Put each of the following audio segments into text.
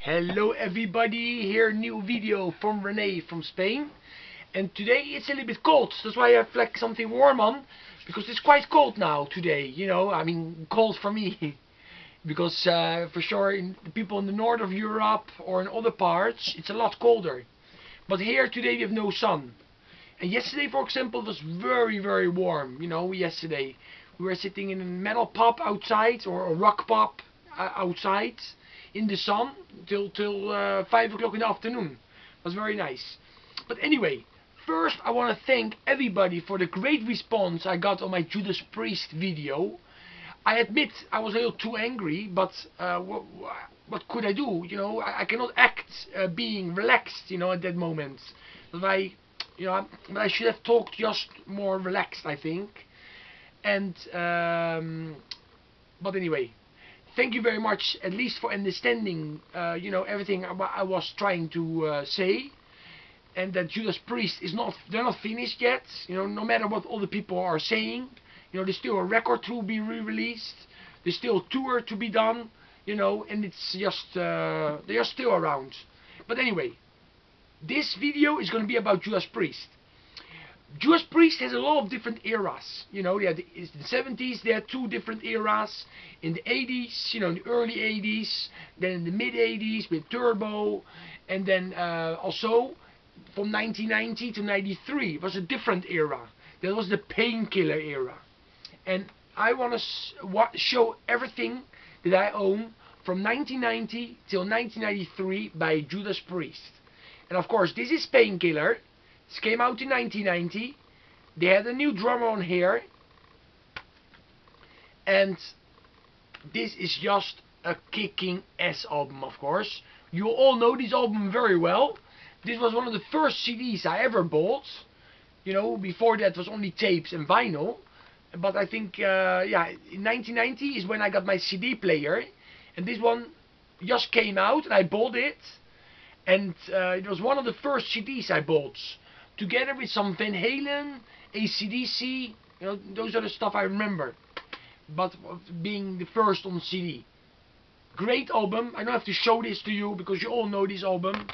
Hello everybody, here new video from Renee from Spain. And today it's a little bit cold, that's why I have like something warm on, because it's quite cold now today, you know, I mean cold for me. Because for sure in the people in the north of Europe or in other parts it's a lot colder. But here today we have no sun. And yesterday, for example, it was very warm, you know. Yesterday we were sitting in a metal pub outside, or a rock pub outside in the sun till 5 o'clock in the afternoon. It was very nice. But anyway, first I want to thank everybody for the great response I got on my Judas Priest video. I admit I was a little too angry, but what could I do? You know, I cannot act being relaxed, you know, at that moment. But I should have talked just more relaxed, I think. And but anyway, thank you very much, at least for understanding, you know, everything I was trying to say, and that Judas Priest is they're not finished yet. You know, no matter what all the people are saying, you know, there's still a record to be re-released. There's still a tour to be done, you know, and it's just they are still around. But anyway, this video is going to be about Judas Priest. Judas Priest has a lot of different eras. You know, in the 70s there are two different eras. In the 80s, you know, in the early 80s, then in the mid 80s with Turbo, and then also from 1990 to 93 was a different era. That was the Painkiller era. And I want to show everything that I own from 1990 till 1993 by Judas Priest. And of course, this is Painkiller. This came out in 1990. They had a new drummer on here. And this is just a kicking ass album, of course. You all know this album very well. This was one of the first CDs I ever bought. You know, before that was only tapes and vinyl. But I think, yeah, in 1990 is when I got my CD player. And this one just came out and I bought it. And it was one of the first CDs I bought. Together with some Van Halen, AC/DC, you know, those are the stuff I remember. But being the first on CD. Great album. I don't have to show this to you because you all know this album.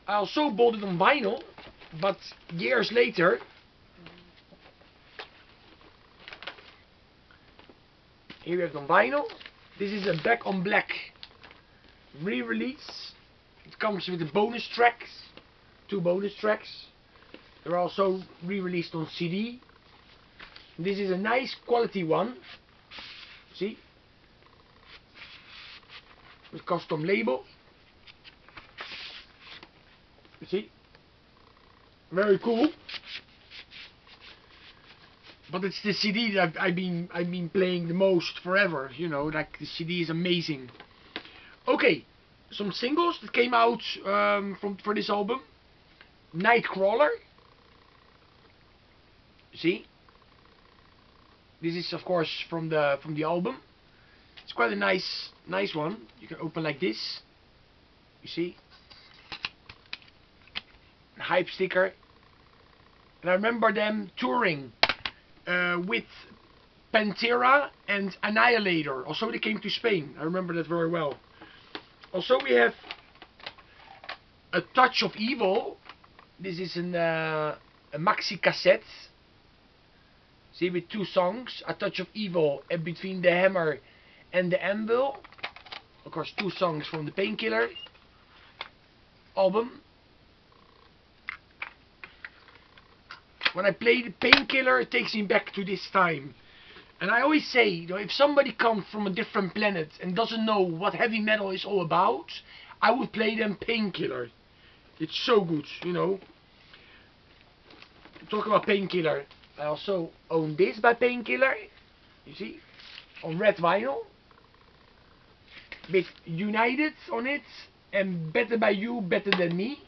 I also bought it on vinyl, but years later. Here we have it on vinyl. This is a Back on Black re-release. It comes with the bonus tracks, 2 bonus tracks. They're also re-released on CD. This is a nice quality one. See? With custom label. You see? Very cool. But it's the CD that I've been playing the most forever. You know, like the CD is amazing. Okay, some singles that came out for this album. Nightcrawler. See? This is of course from the album. It's quite a nice one. You can open like this. You see? A hype sticker. And I remember them touring with Pantera and Annihilator. Also they came to Spain. I remember that very well. Also we have A Touch of Evil. This is a maxi cassette. See, with 2 songs. A Touch of Evil and Between the Hammer and the Anvil. Of course 2 songs from the Painkiller album. When I play the Painkiller, it takes me back to this time. And I always say, you know, if somebody comes from a different planet and doesn't know what heavy metal is all about, I would play them Painkiller. It's so good, you know. Talk about Painkiller. I also own this by Painkiller. You see? On red vinyl. With United on it. And Better By You, Better Than Me.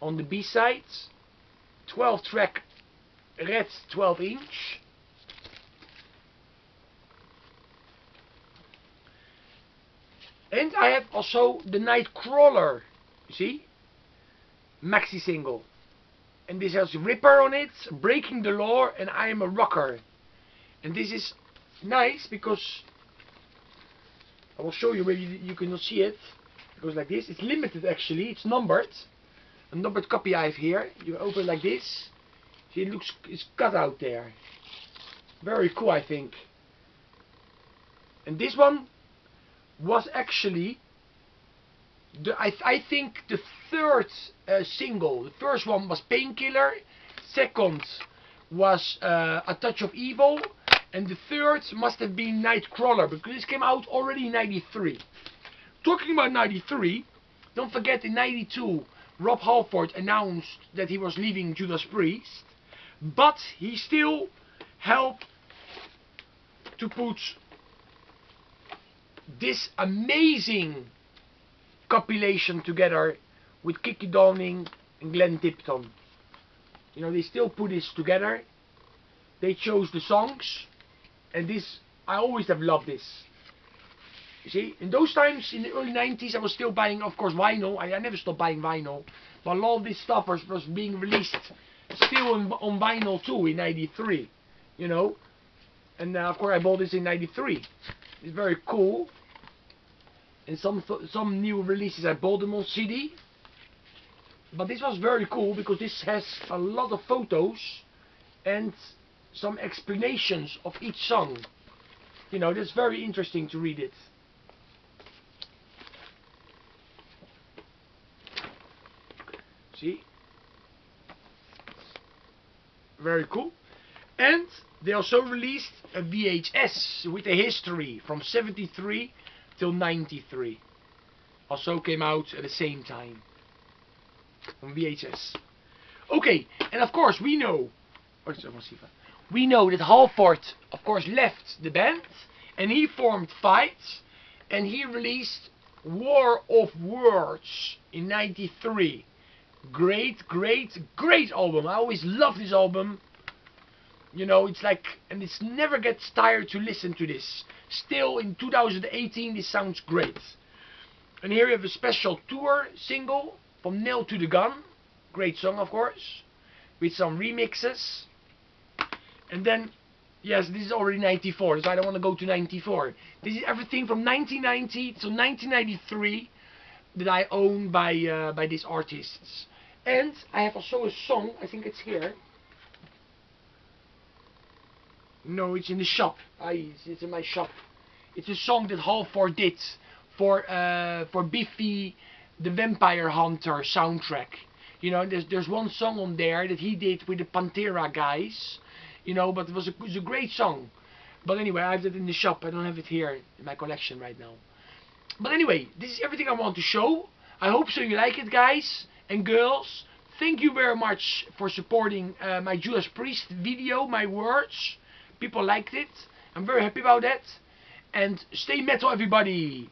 On the B-sides. 12 track red 12 inch. And I have also the Nightcrawler, you see, maxi single. And this has Ripper on it, Breaking the Law, and I Am a Rocker. And this is nice because I will show you, maybe you cannot see it. It goes like this. It's limited actually, it's numbered. A numbered copy I have here. You open it like this. See, it looks, it's cut out there. Very cool, I think. And this one was actually I think the third single. The first one was Painkiller, second was A Touch of Evil, and the third must have been Nightcrawler, because this came out already in 93. Talking about 93, don't forget in 92 Rob Halford announced that he was leaving Judas Priest, but he still helped to put this amazing compilation together with Kiki Downing and Glenn Tipton. You know, they still put this together. They chose the songs, and this, I always have loved this. You see, in those times, in the early 90s, I was still buying, of course, vinyl. I never stopped buying vinyl, but a lot of this stuff was being released still on vinyl too in 93, you know. And of course I bought this in 93. It's very cool. And some new releases I bought them on CD. But this was very cool because this has a lot of photos and some explanations of each song. You know, that's very interesting to read it. See? Very cool. And they also released a VHS with a history from 73 till 93. Also came out at the same time on VHS. Okay, and of course we know that Halford of course left the band and he formed Fight, and he released War of Words in 93. Great album. I always love this album. You know, it's like, and it never gets tired to listen to this. Still in 2018 this sounds great. And here we have a special tour single from Nailed to the Gun. Great song, of course, with some remixes. And then, yes, this is already 94, so I don't want to go to 94. This is everything from 1990 to 1993 that I own by these artists. And I have also a song, I think it's here. No, it's in the shop. It's in my shop. It's a song that Halford did for Biffy the Vampire Hunter soundtrack. You know, there's one song on there that he did with the Pantera guys. You know, but it was a great song. But anyway, I have it in the shop. I don't have it here in my collection right now. But anyway, this is everything I want to show. I hope so you like it, guys and girls. Thank you very much for supporting my Judas Priest video, my words. People liked it. I'm very happy about that. And stay metal, everybody.